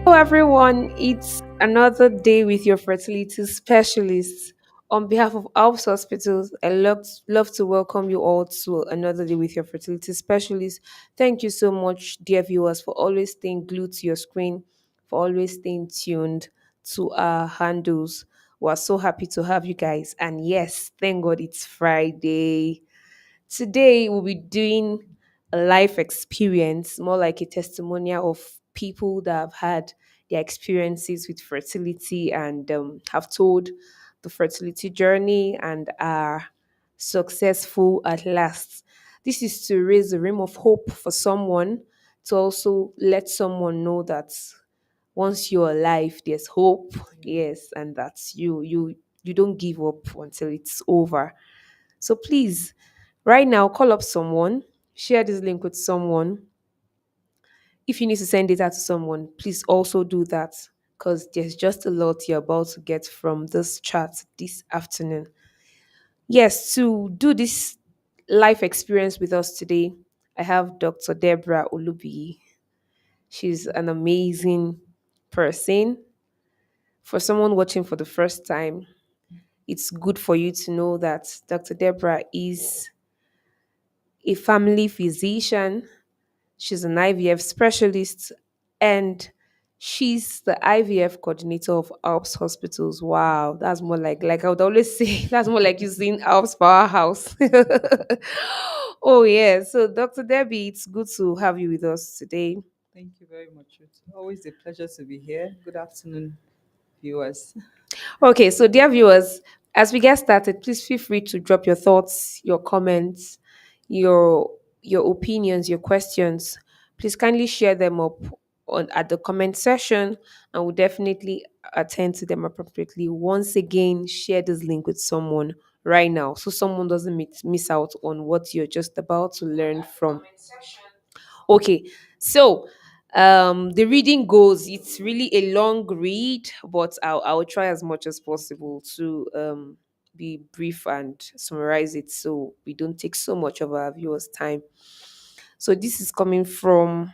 Hello, everyone. It's another day with your fertility specialist. On behalf of Alps Hospitals, I love to welcome you all to another day with your fertility specialist. Thank you so much, dear viewers, for always staying glued to your screen, for always staying tuned to our handles. We're so happy to have you guys. And yes, thank God it's Friday. Today, we'll be doing a life experience, more like a testimonial of people that have had their experiences with fertility and have told the fertility journey and are successful at last. This is to raise a rim of hope for someone, to also let someone know that once you're alive, there's hope. Yes, and that's you don't give up until it's over. So please, right now, call up someone, share this link with someone. If you need to send data to someone, please also do that because there's just a lot you're about to get from this chat this afternoon. Yes, to do this life experience with us today, I have Dr. Deborah Olubi. She's an amazing person. For someone watching for the first time, it's good for you to know that Dr. Deborah is a family physician. She's an IVF specialist and she's the IVF coordinator of Alps Hospitals. Wow, that's more like I would always say that's more like using Alps Powerhouse. Oh yeah. So Dr. Debbie, it's good to have you with us today. Thank you very much. It's always a pleasure to be here. Good afternoon, viewers. Okay, so dear viewers, as we get started, please feel free to drop your thoughts, your comments, your your opinions, your questions. Please kindly share them up on at the comment section and we'll definitely attend to them appropriately. Once again, share this link with someone right now so someone doesn't miss out on what you're just about to learn from. Okay, so the reading goes, it's really a long read, but I'll try as much as possible to be brief and summarize it so we don't take so much of our viewers' time. So this is coming from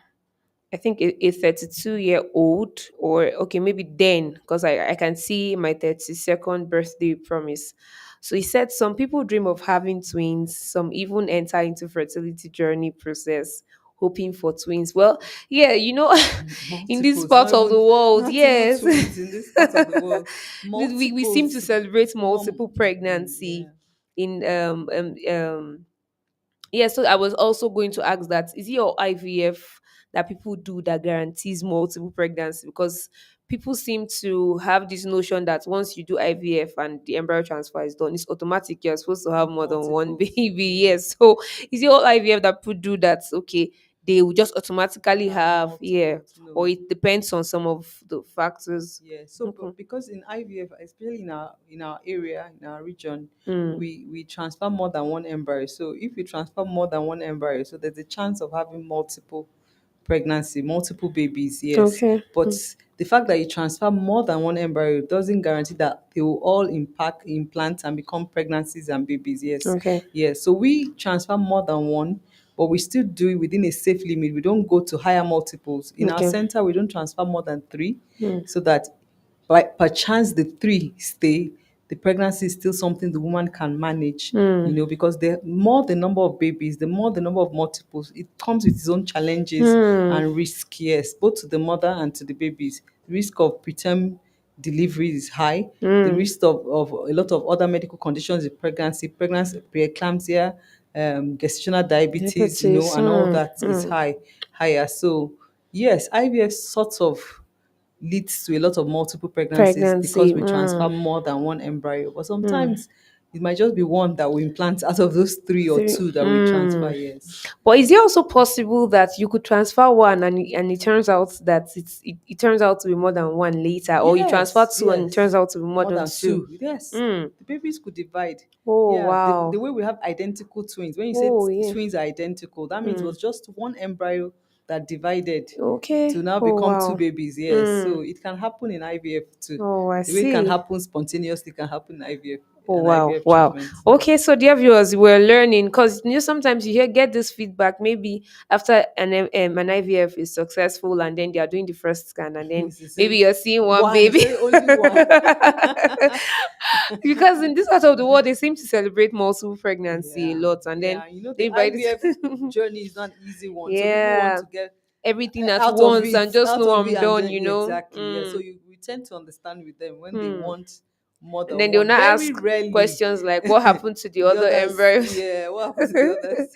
I think a 32-year-old, or okay, maybe then, because I can see my 32nd birthday promise. So he said some people dream of having twins, some even enter into fertility journey process hoping for twins. Well, yeah, in this Multiples, part of the world, not even yes. twins in this part of the world. we seem to Multiples, celebrate multiple yeah. pregnancy in yeah, so I was also going to ask that is it your IVF that people do that guarantees multiple pregnancy? Because people seem to have this notion that once you do IVF and the embryo transfer is done, it's automatic. You're supposed to have more than one Multiples. baby. Yes. So is it all IVF that people do that? Okay, they will just automatically Have have, yeah, multiples, or no. it depends on some of the factors. Yeah, so Okay. because in IVF, especially in our area, in our region, Mm. we transfer more than one embryo. So if you transfer more than one embryo, so there's a chance of having multiple pregnancy, multiple babies, yes. Okay. But the fact that you transfer more than one embryo doesn't guarantee that they will all impact implant and become pregnancies and babies. Yes. Okay. Yes. So we transfer more than one, but we still do it within a safe limit. We don't go to higher multiples. In our Okay. center, we don't transfer more than three, Mm. so that by perchance the three stay, the pregnancy is still something the woman can manage, Mm. because the more the number of babies, the more the number of multiples, it comes with its own challenges Mm. and risk, yes, both to the mother and to the babies. The risk of preterm delivery is high. The Mm. risk of a lot of other medical conditions in pregnancy, preeclampsia, gestational diabetes, Hepatitis. and all Mm. that is Mm. higher. So yes, IVF sort of leads to a lot of multiple pregnancies because Pregnancy. we transfer Mm. more than one embryo. But Mm. sometimes it might just be one that we implant out of those three or Three. two that we transfer. Mm. Yes. But is it also possible that you could transfer one and it turns out that it turns out to be more than one later, or you transfer Yes, two and it turns yes. out to be more More than than two? two. Yes. Mm. The babies could divide. Oh Yeah, the wow. way we have identical twins, when you say Oh yeah. twins are identical, that means it Mm. was just one embryo that divided to Okay. now Oh become two wow. babies. Yes. So Mm. it can happen in IVF too. Oh, I The way it can see. happen spontaneously can happen in IVF. Oh an wow, IVF wow. treatment. Okay, so dear viewers, we're learning because sometimes you hear get this feedback maybe after an IVF is successful and then they are doing the first scan and then You maybe say you're seeing one one, you baby. say only one. Because in this part of the world they seem to celebrate multiple pregnancy a Yeah, lot and then yeah. You know, the maybe by this IVF journey is not an easy one. So people want yeah to get everything at out of once it, and just out know of it, I'm and done, then yeah, exactly. Yeah. So Mm, you we tend to understand with them when they hmm. want more And than then they'll one. not Very ask rarely, questions like what happened to the the other others. embryos. Yeah, what happened to the others?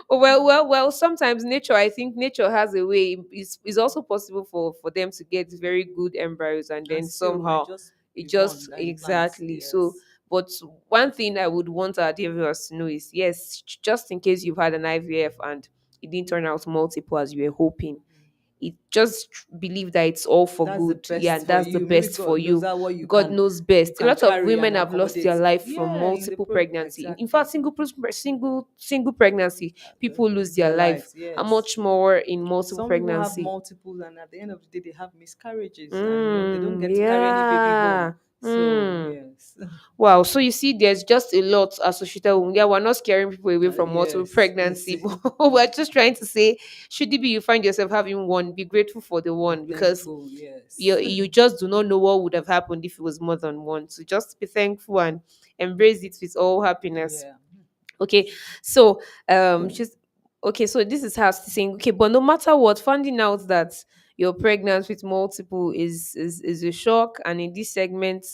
Well. Sometimes nature, I think nature has a way. It's also possible for them to get very good embryos, and And then still, it somehow just it be one just that implants. exactly. So, Yes. but one thing I would want our dear viewers to know is yes, just in case you've had an IVF and it didn't turn out multiple as you were hoping, it just believe that it's all for That's the good. Yeah, best for that's the you. Maybe best for God knows you. that what God knows you best. A can lot of carry women and have lost accommodate. their life from Yeah, in the multiple pro pregnancy. In fact, exactly. single pregnancy, people lose their Their life. lives, How yes. much more in multiple Some people have pregnancy? multiple, and at the end of the day, they have miscarriages, and they don't get to carry any baby home. Yeah. So Mm. yes, Wow. So you see, there's just a lot associated with, yeah, we're not scaring people away from multiple yes, yes. pregnancy, but we're just trying to say, should it be you find yourself having one, be grateful for the Be one because thankful. Yes, you just do not know what would have happened if it was more than one. So just be thankful and embrace it with all happiness. yeah. Okay. So she's okay, so this is her saying, okay, but no matter what, finding out that you're pregnant with multiple is a shock. And in this segment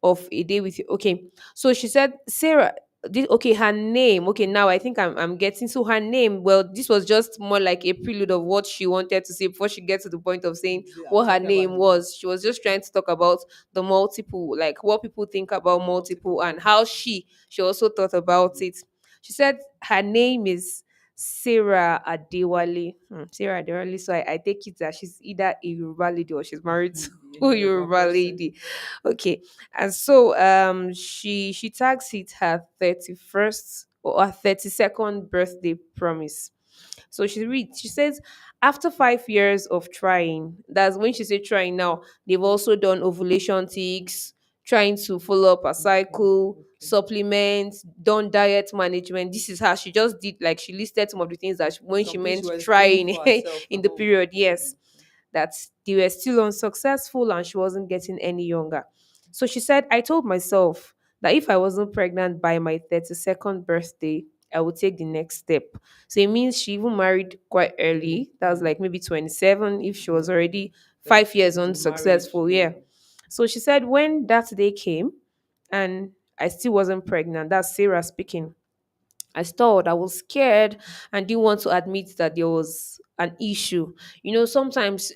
of a day with you. Okay. So she said, Sarah, okay, her name. Okay, now I think I'm getting so her name. Well, this was just more like a prelude of what she wanted to say before she gets to the point of saying I'm what her talking about name the name. was. She was just trying to talk about the multiple, like what people think about Multiple multiple and how pregnancy. she also thought about it. She said her name is Sarah Adewale. Sarah Adewale. So I take it that she's either a Yoruba lady or she's married to A a Yoruba Yoruba person. lady. Okay. And so she tags it her 31st or her 32nd birthday promise. So she says after 5 years of trying, that's when she said trying now, they've also done ovulation ticks, trying to follow up a Okay, cycle, okay. supplements, done diet management. This is how she just did, like she listed some of the things that when she Some things she meant was doing trying for herself in at the home. period, yes, that they were still unsuccessful and she wasn't getting any younger. So she said, I told myself that if I wasn't pregnant by my 32nd birthday, I would take the next step. So it means she even married quite Okay. early. That was like maybe 27 if she was Yeah. already That 5 years into marriage. unsuccessful. Yeah. Yeah. So she said, when that day came and I still wasn't pregnant, that's Sarah speaking. I stalled. I was scared and didn't want to admit that there was an issue. Sometimes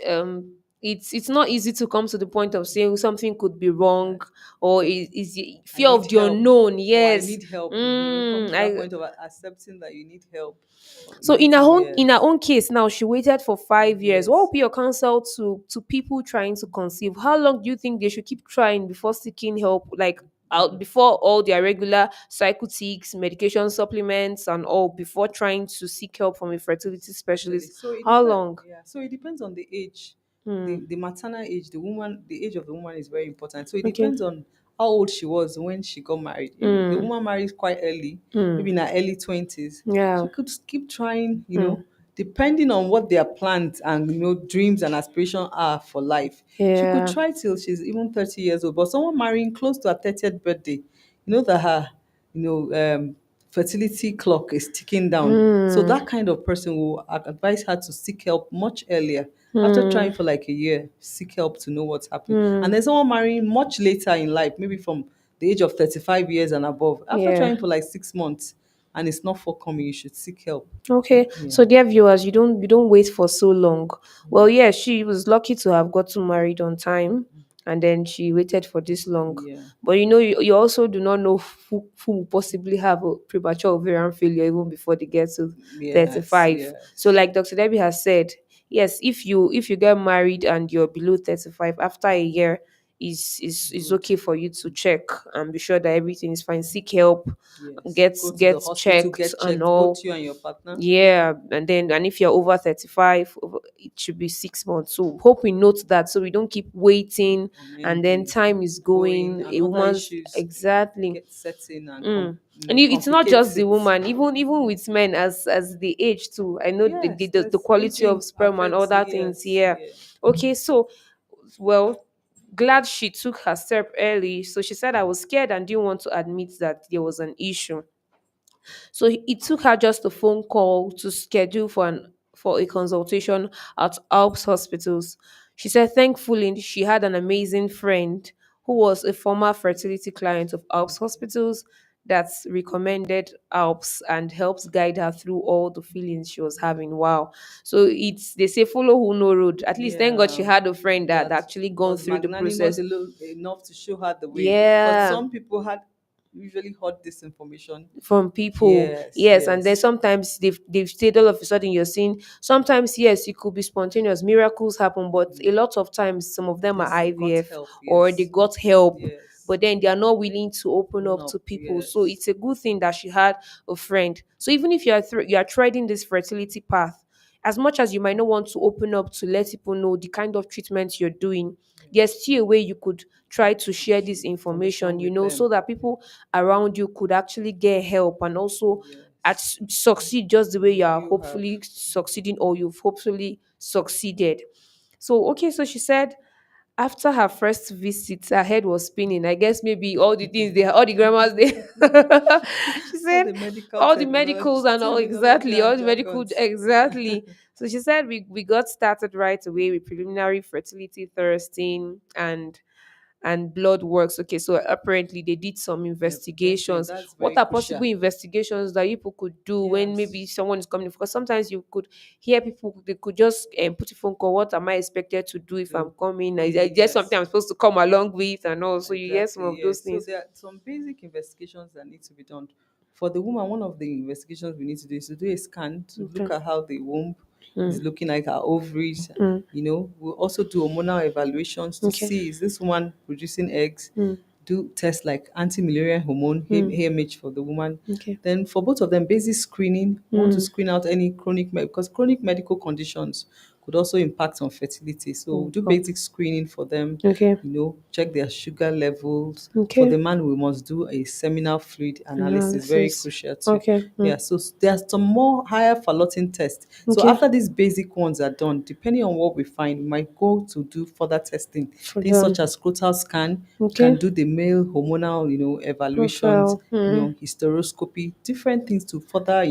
it's not easy to come to the point of saying something could be Uh, wrong or is I fear need of the help, unknown. or I Yes. need help. Come Mm, to that I point of accepting that you need help. Or so you need in to, her own in her yes, own case now, she waited for 5 years. What yes. would be your counsel to people trying to conceive? How long do you think they should keep trying before seeking help? Like out before all their regular psychotics, medication supplements, and all before trying to seek help from a fertility specialist. So it How depends. long? Yeah. So it depends on the age, Hmm. the maternal age. The age of the woman is very important. So it Okay. depends on how old she was when she got married. If the Hmm. woman married quite early, Hmm. maybe in her early 20s, Yeah. she could keep trying. Hmm. Depending on what their plans and dreams and aspirations are for life, she could Yeah. try till she's even 30 years old. But someone marrying close to her 30th birthday, that her you know fertility clock is ticking down. So Hmm. that kind of person will advise her to seek help much earlier. After Hmm. trying for like a year, seek help to know what's happening. And Hmm. there's someone marrying much later in life, maybe from the age of 35 years and above. After Yeah. trying for like 6 months and it's not forthcoming, you should seek help. Okay, Yeah. so dear viewers, you don't wait for so long. Well, yeah, she was lucky to have gotten married on time, and then she waited for this long. Yeah. But you also do not know who will possibly have a premature ovarian failure even before they get to Yes. 35. So, Yes. like Dr. Debbie has said, yes, if you get married and you're below 35 after a year, is Good. okay for you to check and be sure that everything is fine. Seek help, Yes. get Go to the get hospital, checked get and checked, both all. you and your partner. Yeah, and if you're over 35, it should be 6 months. So hope we note that, so we don't keep waiting, on and then anything time is going going. and A other woman's issues exactly. get setting and Mm. And it's not just complicates the it. woman, even with men, as the age too. I know Yes, the there's quality of aging sperm and affects, other things. yes, Yeah. yeah. Okay, so well, glad she took her step early. So she said, I was scared and didn't want to admit that there was an issue. So it took her just a phone call to schedule for a consultation at Alps Hospitals. She said thankfully she had an amazing friend who was a former fertility client of Alps Hospitals that's recommended Alps and helps guide her through all the feelings she was having. Wow. So it's, they say follow who no road. At least thank God she Yeah, had a friend that that actually gone was through the magnanimous process. enough to show her the way. Because Yeah, some people had usually heard this information. from people. Yes, Yes, and then yes. sometimes they've stayed, all of a sudden you're seeing, sometimes yes, it could be spontaneous, miracles happen, but a lot of times some of them are They got IVF help, or they yes. got help, Yes. but then they are not willing to open Open up up, to people. So yes. it's a good thing that she had a friend. So even if you are treading this fertility path, as much as you might not want to open up to let people know the kind of treatment you're doing, there's still a way you could try to share this information, Information with so them. that people around you could actually get help and also Yes. succeed just the way you are You have. hopefully succeeding, or you've hopefully succeeded. So okay, so she said after her first visit, her head was spinning. I guess maybe all the things they, all the grammars they. She All said the medical all the medicals and all, terminology exactly, all and the medical, jargons. exactly. So she said we got started right away with preliminary fertility testing and blood works. Okay, so apparently they did some Yep, testing, investigations. that's What very are possible crucial. investigations that people could do when maybe Yes. someone is coming? Because sometimes you could hear people, they could just put a phone call. What am I expected to do if I'm To coming? Is there something yes. I'm supposed to come along with? And also, you hear some Exactly, of those yes. So things. there are some basic investigations that need to be done. For the woman, one of the investigations we need to do is to do a scan to Okay. look at how the womb is Mm, looking like, her ovaries. mm, We'll also do hormonal evaluations to okay. see is this woman producing eggs. Mm, Do tests like anti-malarial hormone, mm, AMH for the woman. okay. Then for both of them, basic screening. We want to Mm, screen out any because chronic medical conditions could also impact on fertility. So oh, do oh, basic screening for them, okay. check their sugar levels. For Okay. the man, we must do a seminal fluid analysis, very Analysis. crucial too. Okay. Yeah, Mm, so there's some more higher fallopian tests. So okay. after these basic ones are done, depending on what we find, we might go to do further testing. For Things them. such as scrotal scan, can Okay. do the male hormonal, evaluations, Profile. Mm. hysteroscopy, different things to further,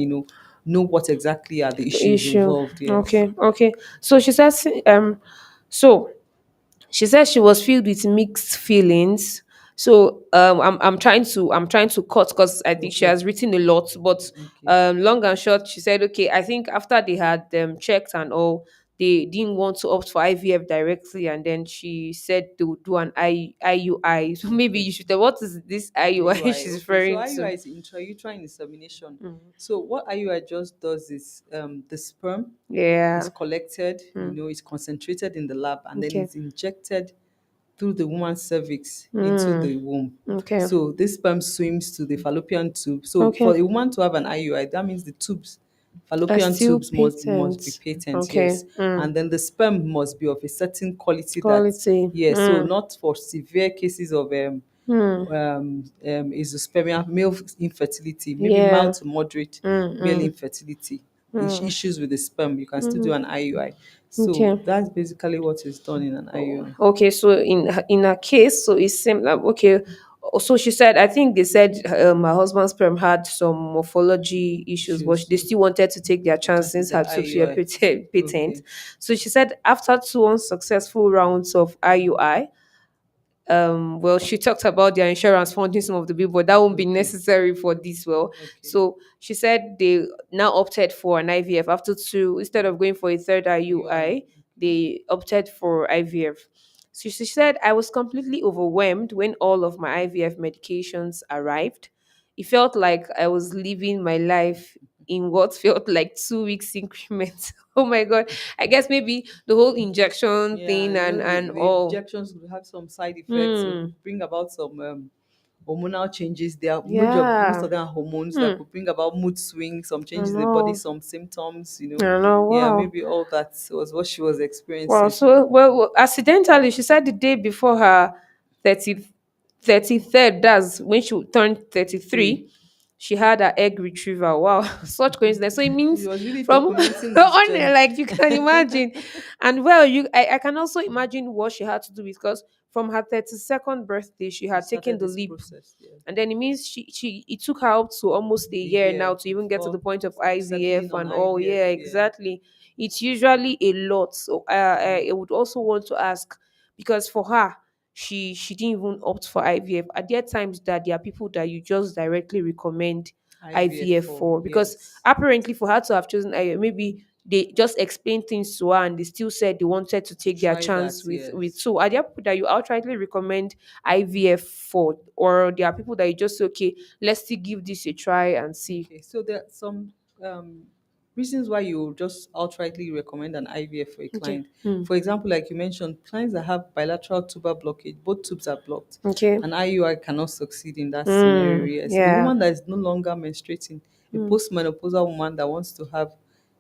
know what exactly are the The issues issue. involved. Yes. Okay. Okay. So she says, so she said she was filled with mixed feelings. So I'm trying to cut because I think she Okay. has written a lot. But Okay. long and short, she said, okay, I think after they had checked and all, they didn't want to opt for IVF directly, and then she said they would do an IUI. So maybe Okay. you should tell what is this IUI IUI. she's Okay. So referring IUI to. is intrauterine insemination. Mm. So what IUI just does is the sperm is Yeah. collected, Mm. it's concentrated in the lab and then Okay. it's injected through the woman's cervix into Mm. the womb. Okay. So this sperm swims to the fallopian tube. So Okay. for a woman to have an IUI, that means the tubes, Are fallopian still tubes must be patent. patent, Okay. yes. Mm. And then the sperm must be of a certain quality that, Quality. yes, so Mm. not for severe cases of Mm. azoospermia, male infertility, maybe mild Yeah. to moderate Mm. male Mm. infertility, Mm. issues with the sperm, you can still do an IUI. So Okay. that's basically what is done in an IUI. Okay. So in her case, so it's same. Like, okay. So she said, I think they said her husband's sperm had some morphology issues, but Issues. they still wanted to take their chance Chances since her that tubes were IUI. patent. Okay. So she said after two unsuccessful rounds of IUI, well, she talked about their insurance funding some of the bill, but that won't be Okay. necessary for this. Well, Okay. so she said they now opted for an IVF after two, instead of going for a third IUI. IUI, they opted for IVF. So she said, I was completely overwhelmed when all of my IVF medications arrived. It felt like I was living my life in what felt like 2 weeks increments. Oh my god. I guess maybe the whole injection Yeah, thing and the all. injections will have some side effects, will Hmm. bring about some hormonal changes. They are most Yeah. of them are hormones that Hmm. could bring about mood swings, some I changes in the body, know. some symptoms. I know. Yeah, Wow. maybe all that was what she was Wow. experiencing. So, accidentally, she said the day before her 30, 33rd, that's when she turned Three. 33, she had her egg retrieval. Wow. Such coincidence. So it She means was really from documenting this on journey. like you can imagine. And well, I can also imagine what she had to do because from her 32nd birthday, she She had taken started the this leap. process. Yeah, And then it means it took her up to almost a a year now year to even get to the before point of IVF settling on and all. IVF. Yeah, Yeah, exactly. It's usually a lot. So I would also want to ask because for her, she didn't even opt for IVF. Are there times that there are people that you just directly recommend IVF IVF for for? Because yes. apparently for her to have chosen IVF, maybe they just explained things to her and they still said they wanted to To take their try that, chance with yes. so are there people that you outrightly recommend IVF for, or there are people that you just say, okay, let's still give this a try and see. Okay, so there are some um, reasons why you just outrightly recommend an IVF for a Okay. client. For example, like you mentioned, clients that have bilateral tuber blockage, both tubes are blocked, Okay. and IUI cannot succeed in that scenario. Yes, a Yeah. woman that is no longer menstruating, a postmenopausal woman that wants to have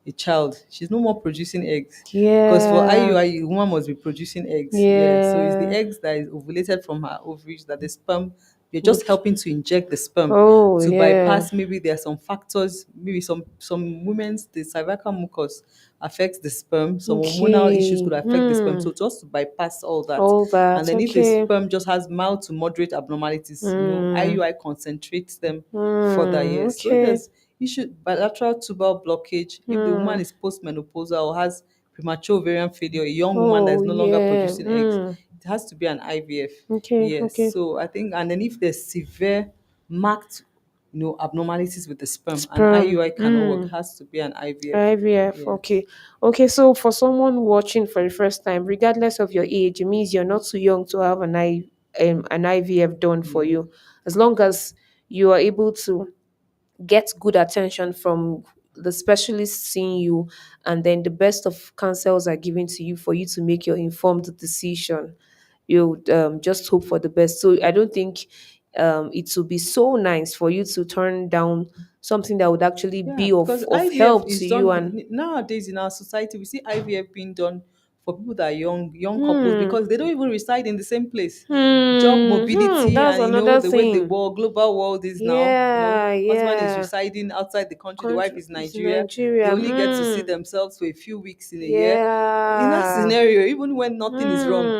a child, she's no more producing eggs. Because for Yeah. IUI, a woman must be producing eggs. Yeah. So it's the Yeah. eggs that is ovulated from her ovaries that the sperm, you're just Okay. helping to inject the sperm Oh, to yeah. bypass. Maybe there are some factors, maybe some women's the cervical mucus affects the sperm, some hormonal issues Okay. could affect the sperm. So just to bypass all that. All And that. then if the Okay. sperm just has mild to moderate abnormalities, Hmm. IUI concentrates them further, yes. So if Okay. there's issue bilateral tubal blockage, if the woman is postmenopausal or has premature ovarian failure, a young woman that Oh, is no longer yeah. producing eggs, it has to be an IVF. Okay. Yes. Okay. So I think, and then if there's severe marked, abnormalities with the sperm, an Sperm. IUI cannot work. Has to be an IVF. IVF, Yes. okay. Okay, so for someone watching for the first time, regardless of your age, it means you're not too young to have an IVF done for Yeah. you. As long as you are able to get good attention from the specialist seeing you, and then the best of counsels are given to you for you to make your informed decision. You just hope for the best. So I don't think it would be so nice for you to turn down something that would actually Yeah, be because of IVF help is to you. done And nowadays in our society. We see IVF being done for people that are young couples hmm, because they don't even reside in the same place. Job mobility that's and another the way the thing. world, global world is now. Yeah, Husband is yeah. residing outside the country, the wife Country is is Nigeria. They Nigeria. only get to see themselves for a few weeks in a year. In that Yeah. scenario, even when nothing is wrong,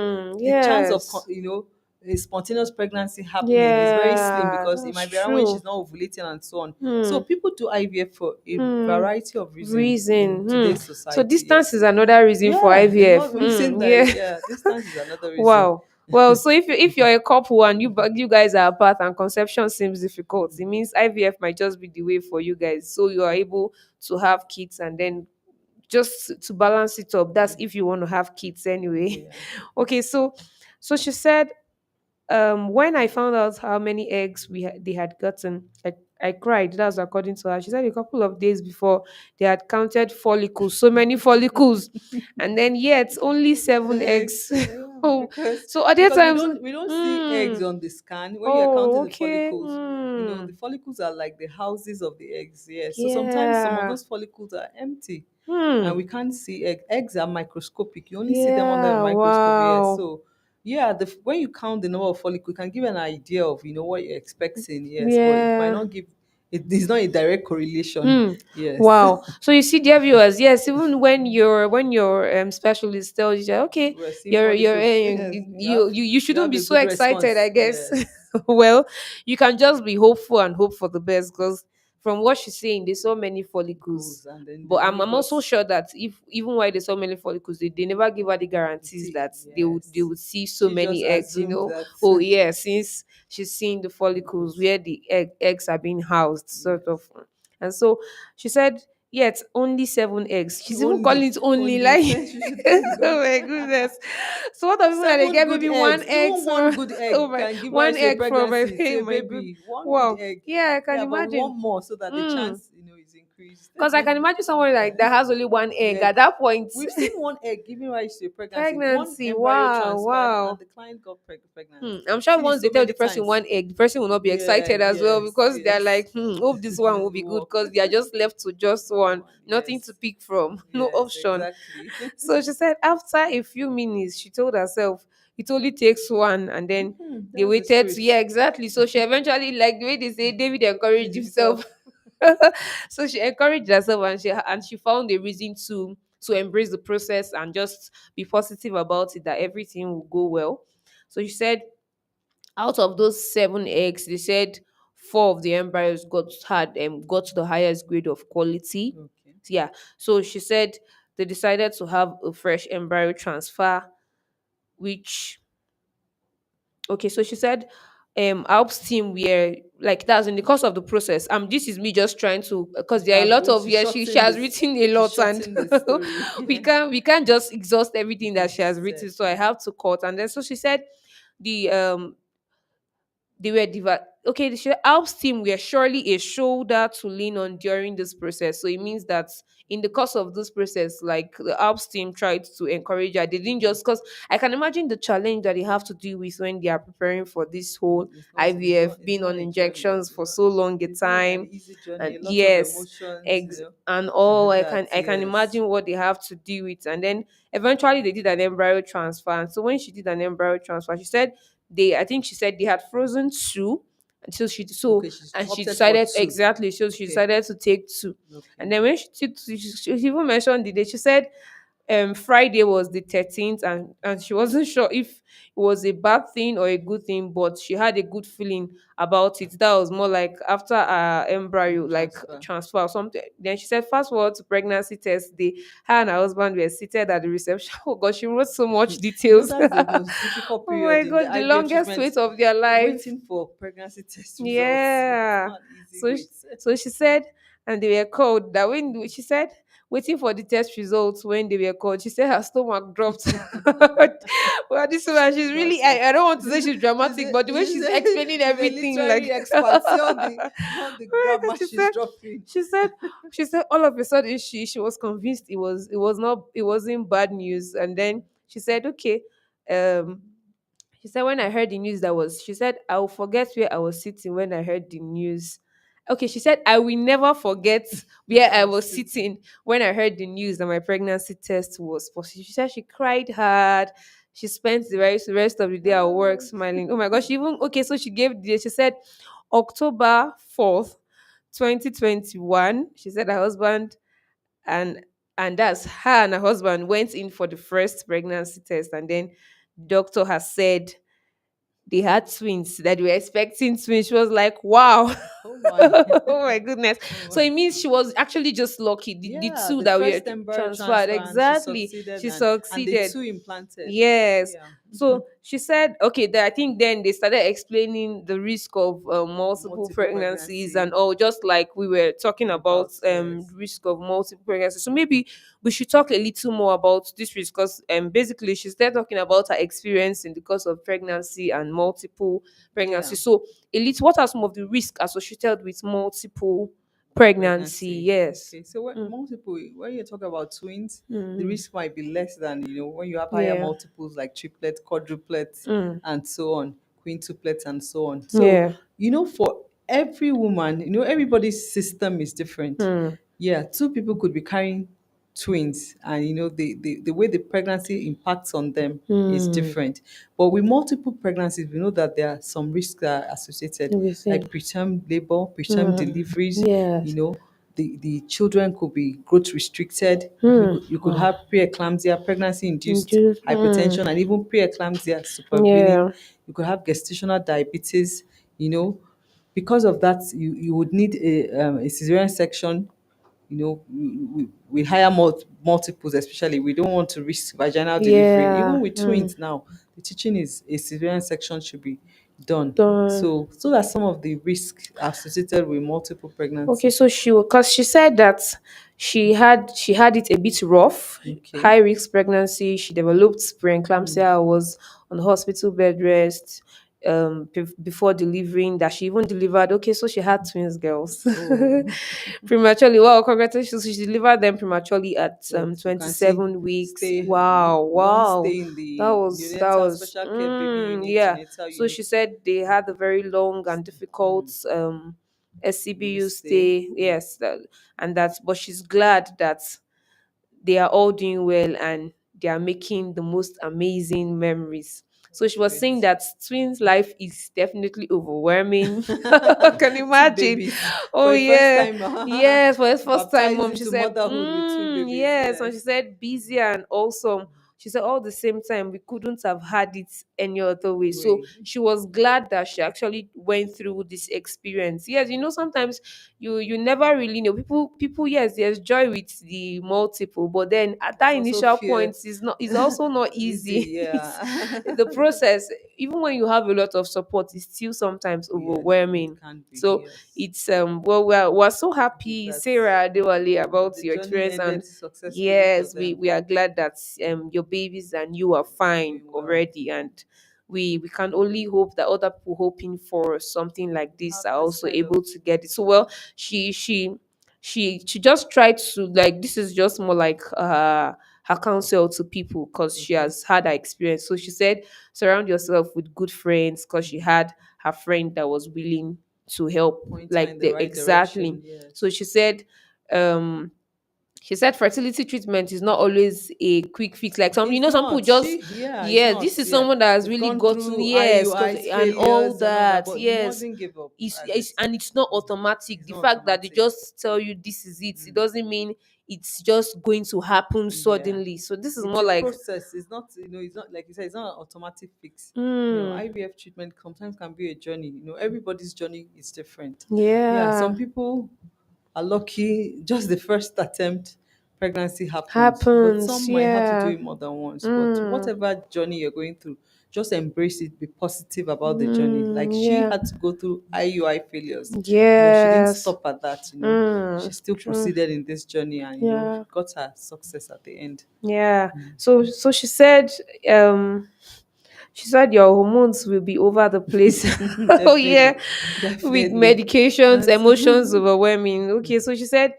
the chance of Yes. a spontaneous pregnancy happening is very slim Yeah, because it that's might be around when true. she's not ovulating and so on. So Hmm. people do IVF for a Hmm. variety of reasons in Reason. today's So society. distance Yes. is another reason for Yeah, a IVF. lot of reason that Yeah. distance is another reason. Wow. Well, so if you're a couple and you guys are apart and conception seems difficult, it means IVF might just be the way for you guys. So you are able to have kids and then just to balance it up. That's if you want to have kids anyway. Yeah. Okay, so she said when I found out how many eggs they had gotten, I cried. That's according to her. She said a couple of days before they had counted follicles, so many follicles, and then yet only 7 eggs. Eggs, yeah, Oh, because so at the because we times, don't see eggs on the scan when you're counting oh, the okay, follicles. The follicles are like the houses of the eggs. Yeah. So sometimes some of yeah, those follicles are empty, and hmm, we can't see egg. Eggs are microscopic. You only see them under a yeah, microscope. Yeah. wow, So yeah, when you count the number of follicles, it can give an idea of what you're expecting. Yes, but it might yeah. not give. It is not a direct correlation. Hmm. Yes. Wow. So you see, dear viewers, yes, even when your specialist tells you, that, okay, We're seeing you're follicles. Yes, you you shouldn't have be a so good excited, I response. guess. Yes. Well, you can just be hopeful and hope for the best because from what she's saying, there's so many follicles. Goals, and then But they've only I'm got also sure that if even while there's so many follicles, they never give her the guarantees that they yes. would see so She just many eggs. assumed that. Oh yeah, since she's seeing the follicles Goals. where the eggs are being housed, sort Yes. of. And so she said, yet only 7 eggs. She's even calling Only, it only only. like Thank you should thank oh God. my goodness. So what are people that they Seven get good maybe one eggs. egg Even one from good oh egg my can give one rise to a egg from my pregnancy, to a my baby. baby. One good Wow. egg. Yeah, I can Yeah, but imagine. one more so that the Mm. chance, is increased. increased. Because I can imagine someone like that has only one egg Egg. at that point. We've seen one egg giving rise to a pregnancy. One Pregnancy. embryo Wow, transferred, wow. and the client got pregnant. I'm We've sure seen it once they so tell many the person times. one egg, the person will not be Yeah. excited as well Yes. because they're Yes. like, hope this one will be good Work. because they are just left to just one, One. nothing to Yes. pick from, no Yes. option. Exactly. So she said after a few minutes, she told herself it only takes one, and then they That's the waited spirit. to, yeah, exactly. So she eventually, like the way they say, David encouraged With himself. himself. So she encouraged herself, and she found a reason to embrace the process and just be positive about it, that everything will go well. So she said out of those 7 eggs, they said 4 of the embryos got to the highest grade of quality. Okay. Yeah. So she said they decided to have a fresh embryo transfer, which, okay, so she said Alp's team were like, that's in the course of the process. This is me just trying to, because there are a lot of, She yeah, she shortened has this. written a She lot, and shortened the story. we can't just exhaust everything that Everything she she has said. written. So I have to cut. And then so she said the they were okay, the Alps team were surely a shoulder to lean on during this process. So it means that in the course of this process, like the Alps team tried to encourage her. They didn't just, because I can imagine the challenge that they have to deal with when they are preparing for this whole It's not. It's IVF, not. It's being not on a journey. injections for so long a It's not an time. easy journey. And A lot of yes, emotions. and all, I can That I can yes. imagine what they have to deal with. And then eventually they did an embryo transfer. And so when she did an embryo transfer, she said I think she said they had frozen two until Okay. She's and she opted for decided, two. exactly, so she Okay. decided to take two. Okay. And then when she took two, she even mentioned the day. She said Friday was the 13th, and she wasn't sure if it was a bad thing or a good thing, but she had a good feeling about it. That was more like after embryo, like Transfer. transfer or something. Then she said fast forward to pregnancy test day, her and her husband were seated at the reception. Oh god, she wrote so much details. That's the most difficult Oh my period in the god, the IVF longest treatment. wait of their life. Waiting for pregnancy test results. It's Yeah. not an easy So wait. so she said, and they were called that when she said waiting for the test results when they were called, she said her stomach dropped. Well, this woman, she's God really, sake. I don't want to say she's dramatic, but the way She's she's a, explaining she's a everything, literary like expert. See all the oh my grammar God, she's dropping. she said, she said all of a sudden she was convinced it wasn't bad news. And then she said, okay, um she said, when I heard the news, she said, I'll forget where I was sitting when I heard the news. Okay, she said, I will never forget where I I was was sitting. sitting when I heard the news that my pregnancy test was positive. She said she cried hard. She spent the rest of the day at work Ah, smiling. Oh my gosh, she even, okay, so she gave the, she said, October 4th, 2021. She said her husband and that's her and her husband went in for the first pregnancy test, and then doctor has said they had twins, that they were expecting twins. She was like, wow. oh my. Oh my goodness. Oh So my. it means she was actually just lucky. The Yeah, two the that were first embryo transferred, transfer and she exactly. succeeded, She and the succeeded. two implanted. Yes. Yeah. So she said, okay, I think then they started explaining the risk of multiple Multiple pregnancies pregnancy and all, just like we were talking about about yes. risk of multiple pregnancies. So maybe we should talk a little more about this risk, because basically she started talking about her experience in the course of pregnancy and multiple Yeah. pregnancy. So, elite, what are some of the risks associated with multiple pregnancy? Pregnancy. Yes. Okay, so what Mm, multiple when you talk about twins, the mm, risk might be less than when you have higher yeah. multiples like triplets, quadruplets, Mm, and so on, quintuplets, and so on. So yeah. for every woman, everybody's system is different. Mm, Yeah, two people could be carrying twins, and the way the pregnancy impacts on them is mm. different. But with multiple pregnancies, we know that there are some risks that are associated, We like said. preterm labor, preterm Mm, deliveries. you yes. know the children could be growth restricted. Mm, You could wow. have preeclampsia, pregnancy induced Just, hypertension, and even preeclampsia supervening. yeah. You could have gestational diabetes. you know because of that, you would need a cesarean section. With higher multiples, especially, we don't want to risk vaginal delivery. Even Yeah. with twins now, the teaching is a cesarean section should be done. Done. So that's some of the risks associated with multiple Okay, pregnancy. so because she said that she had it a bit rough, Okay. high risk pregnancy. She developed preeclampsia, was on hospital bed rest. before delivering, that she even delivered. Okay, so she had twins girls Oh, prematurely. Wow, congratulations! She delivered them prematurely at well, you can see 27 weeks. stay Wow, don't wow, stay in that the was that neonatal was special care baby unit, yeah. neonatal So unit. she said they had a very long and difficult Mm, SCBU stay. stay. Yes, and that's, but she's glad that they are all doing well and they are making the most amazing memories. So That's she was saying great. that twins' life is definitely overwhelming. I can Two imagine. babies Oh for a first yeah, time yes, for his first time, baptized mom. She into said, motherhood with twin babies. yes, and she Yes. said busy and awesome. She said all the same time we couldn't have had it any other way. So Way. she was glad that she actually went through this experience. Yes, sometimes you never really know. People, yes, there's joy with the multiple, but then at that There's also initial fear. point is also not Easy, easy. It's yeah. the process. Even when you have a lot of support, it's still sometimes Yes, it overwhelming. can be. So Yes. it's well, we're so happy, That Sarah Adewale, about the your journey experience. And ended successfully for yes, we them. we are glad that your babies and you are They're fine doing well. already. And we can only hope that other people hoping for something like this Have are this also kind of able to get it. So well, she just tried to, like, this is just more like her counsel to people because she okay. has had her experience. So she said surround yourself with good friends, because she had her friend that was willing to help, Point her in like the the right exactly. direction. So Yes. um she said fertility treatment is not always a quick fix. Like some people just, Yeah, it's yeah, not. this is Yeah. someone that has You've really gone gotten, through yes, because IUIs, and all failures, and all that, that, but you yes. mustn't give up at It's it. and it's not automatic. It's The not fact that they automatic. just tell you this is it, it Mm. doesn't mean it's just going to happen Yeah. suddenly. So this is It's more a like, process. It's not, it's not like you said, it's not an automatic fix. mm, IVF treatment sometimes can be a journey. Everybody's journey is different. Yeah, some yeah, people are lucky, just the first attempt, pregnancy happened. But happens, some might have to do yeah, it more than once. But mm, whatever journey you're going through, just embrace it, be positive about the journey. Like she yeah, had to go through IUI failures. She didn't yes, stop at that. She still true, proceeded in this journey and, yeah. got her success at the end. Yeah. So um she said your hormones will be over the place. Oh yeah. Definitely. With Definitely. medications, That's emotions overwhelming. Okay, so she said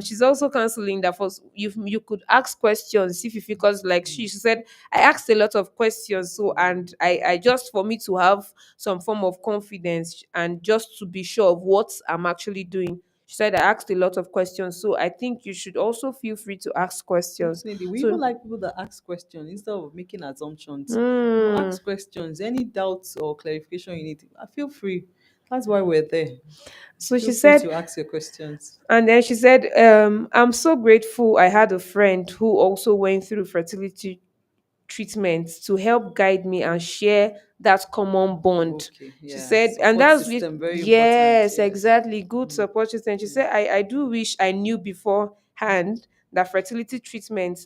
she's also counseling that for you could ask questions if you feel, because like she said I asked a lot of questions, so and I just, for me to have some form of confidence and just to be sure of what I'm actually doing. She said I asked a lot of questions, so I think you should also feel free to ask questions. Definitely. We even So like people that ask questions instead of making assumptions. mm, Ask questions. Any doubts or clarification you need, feel free. That's why we're there. so Feel she free said, to ask your questions. and then she said, I'm so grateful I had a friend who also went through fertility treatment to help guide me and share that common bond. Okay, She yeah. said, and Support that's with, system, very important. yes, Yes. exactly, good support system. She said, I do wish I knew beforehand that fertility treatment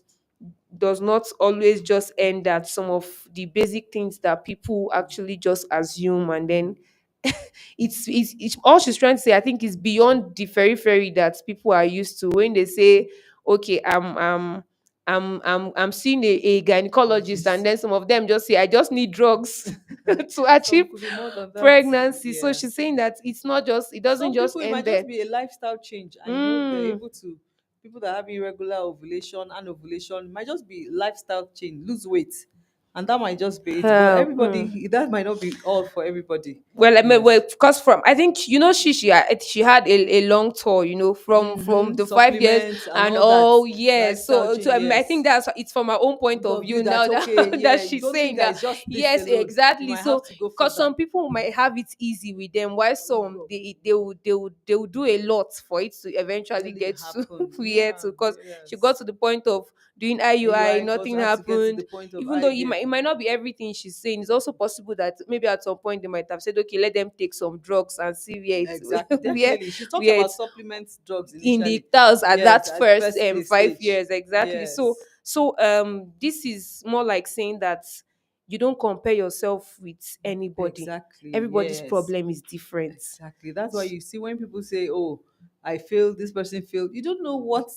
does not always just end at some of the basic things that people actually just assume, and then it's all she's trying to say. I think is beyond the fairy that people are used to when they say, okay, I'm seeing a gynecologist, and Colleges. then some of them just say I just need drugs to achieve Some could be more than that. pregnancy. So Yeah. she's saying that it doesn't Some just people, it end might there. just be a lifestyle change, and they're Mm, able to. People that have irregular ovulation and ovulation might just be lifestyle change, lose weight, and that might just be it. But hmm. everybody, that might not be all for everybody. Well, I mean, well, Yes. because from I think she had a long tour, from the 5 years Supplements and and all that, all, yes. lifestyle So change. I think Yes. that's it's from her own point Point of of view view that now okay, that that yeah, you she's don't think saying that that, it's just this yes, alone. You exactly. might So have to go because further. some people might have it easy with them, while some they would do a lot for it to eventually Really get to happen. yeah, Yeah. to, because she got Yes. to the point of doing IUI, AUI got nothing have to get to the happened. point of Even though it IVF. might not be everything she's saying, it's also possible that maybe at some point they might have said, okay, let them take some drugs and see where Exactly, it where definitely. She talked where about it's supplements, drugs in the initially. cows at Yes, that at first first place five stage. years exactly. So Yes, this is more like saying that you don't compare yourself with anybody. exactly. Everybody's Yes, problem is different. exactly. That's why you see when people say, "Oh, I failed. This person failed." You don't know what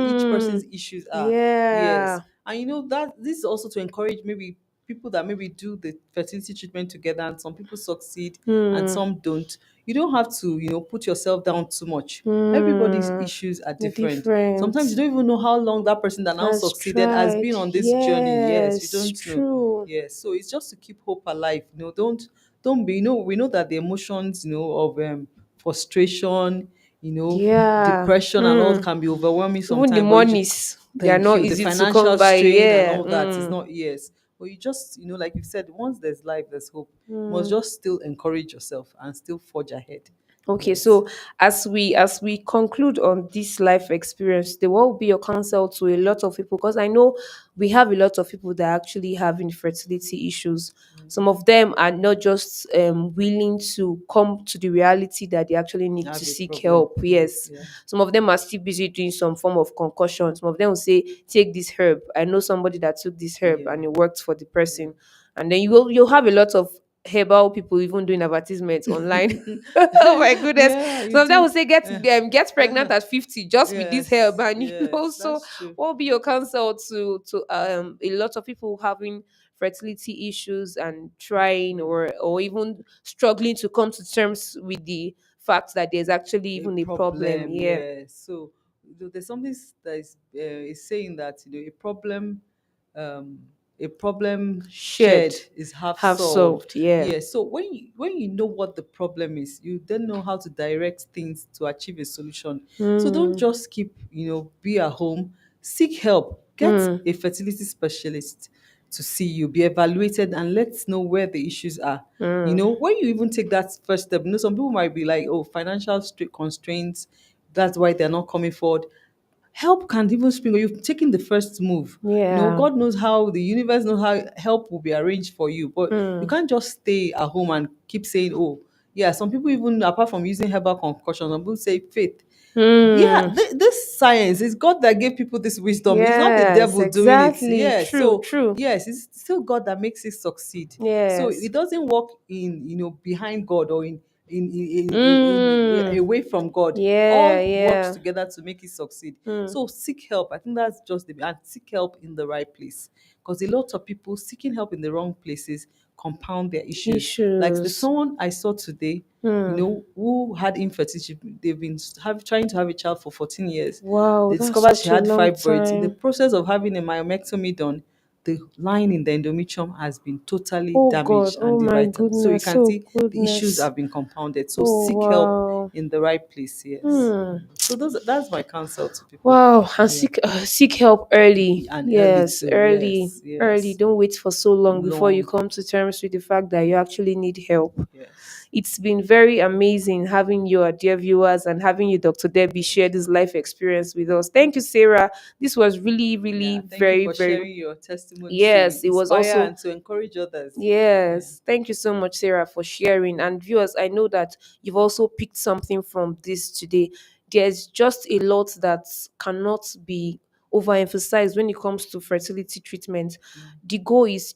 each Mm, person's issues are. Yes, yeah. and that this is also to encourage maybe people that maybe do the fertility treatment together, and some people succeed and Hmm. some don't. You don't have to, put yourself down too much. Everybody's Hmm. issues are different. Sometimes you Different. don't even know how long that person that now Has succeeded has tried. been on this journey. Yes, you Yes, don't know. true. Yes, so it's just to keep hope alive. Don't be. We know that the emotions, of frustration, Yeah. depression and all Hmm. can be overwhelming Even the sometimes. But monies, they are thank not you. The easy to come financial by. strain and Yeah. all that is Hmm. not, yes. But you just, like you said, once there's life, there's hope. You must Hmm. just still encourage yourself and still forge ahead. Okay, Yes. so as we conclude on this life experience, the what will be your counsel to a lot of people? Because I know we have a lot of people that are actually have infertility issues. Some of them are not just willing to come to the reality that they actually need to Have a seek problem. help. Yes, Yeah. some of them are still busy doing some form of concussion. Some of them will say, "Take this herb." I know somebody that took this herb Yeah. and it worked for the Yeah. person. And then you'll have a lot of herbal people even doing advertisements online. Oh my goodness. Yeah, you Some of them do. will say get Yeah. get pregnant at 50 just with this herb. Yes. And Yes. so That's true. what will be your counsel to a lot of people having fertility issues and trying or even struggling to come to terms with the fact that there's actually A even a problem? problem, Yeah. yes. So there's something that is saying that, um, a problem Shared. shared is half Have solved. solved. Yeah. Yes. So when you know what the problem is, you then know how to direct things to achieve a solution. So don't Hmm. just keep, be at home. Seek help. Get Hmm. a fertility specialist to see you, be evaluated, and let's know where the issues are. Hmm. When you even take that first step, some people might be like, oh, financial constraints, that's why they're not coming forward. Help can even spring, or you've taken the first move. Yeah. God knows how, the universe knows how help will be arranged for you, but you Hmm. can't just stay at home and keep saying, oh, yeah. Some people, even apart from using herbal concussion, some people say faith. Yeah, Hmm. this science is God that gave people this wisdom. It's not the Yes, devil doing it. exactly. Yeah, True, so true. yes, it's still God that makes it succeed. So Yes. it doesn't work in, behind God, or in Mm. away from God. Yeah, All works yeah. together to make it succeed. Mm. So seek help. I think that's just the and seek help in the right place, because a lot of people seeking help in the wrong places compound their issues. Like the Issues. someone I saw today, Hmm. who had infertility. They've been trying to have a child for 14 years. Wow, They that's discovered she such a had long fibroids. In the time. process of having a myomectomy done, the line in the endometrium has been totally Oh God. damaged and Oh my divided. So you goodness. can Oh see the issues goodness. have been compounded. So Oh seek help wow. in the right place. Yes. Hmm. So that's my counsel to people. Wow, and Yeah. seek help early. And early Yes, too. early, Yes. early. Yes. Don't wait for so long before you Long. come to terms with the fact that you actually need help. Yes. It's been very amazing having you, our dear viewers, and having you, Dr. Debbie, share this life experience with us. Thank you, Sarah. This was really, Yeah. really Thank you very, for very. sharing your testimony to Yes, it was inspire also. and to encourage others. Yeah. Yes, thank you so much, Sarah, for sharing. And viewers, I know that you've also picked something from this today. There's just a lot that cannot be overemphasized when it comes to fertility treatment. The goal is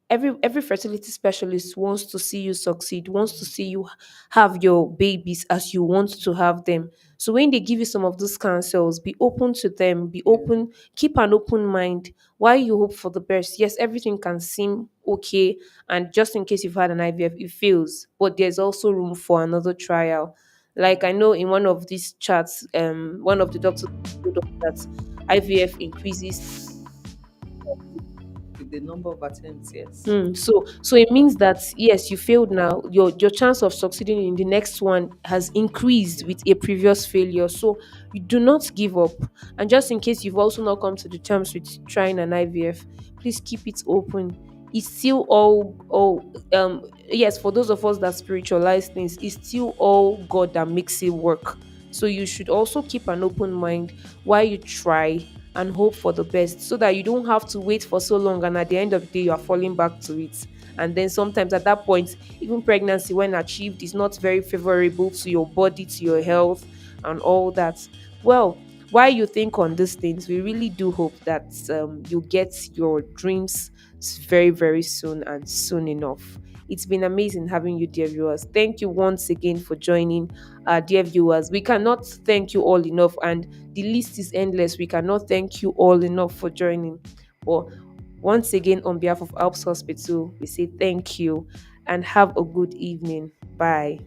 every fertility specialist wants to see you succeed, wants to see you have your babies as you want to have them. So when they give you some of those counsels, be open to them, be Yeah. open, keep an open mind. While you hope for the best, yes, everything can seem okay, and just in case you've had an IVF, it fails, but there's also room for another trial. Like I know in one of these chats, one of the doctors told us that IVF increases. With the number of attempts, yes. So it means that yes, you failed now. Your chance of succeeding in the next one has increased Yeah. with a previous failure. So you do not give up. And just in case you've also not come to the terms with trying an IVF, please keep it open. It's still all yes, for those of us that spiritualize things, it's still all God that makes it work. So you should also keep an open mind while you try and hope for the best so that you don't have to wait for so long and at the end of the day you are falling back to it. And then sometimes at that point, even pregnancy when achieved is not very favorable to your body, to your health, and all that. Well, while you think on these things, we really do hope that you get your dreams very, very soon and soon enough. It's been amazing having you, dear viewers. Thank you once again for joining, dear viewers. We cannot thank you all enough, and the list is endless. We cannot thank you all enough for joining. But Once again, on behalf of Alps Hospital, we say thank you and have a good evening. Bye.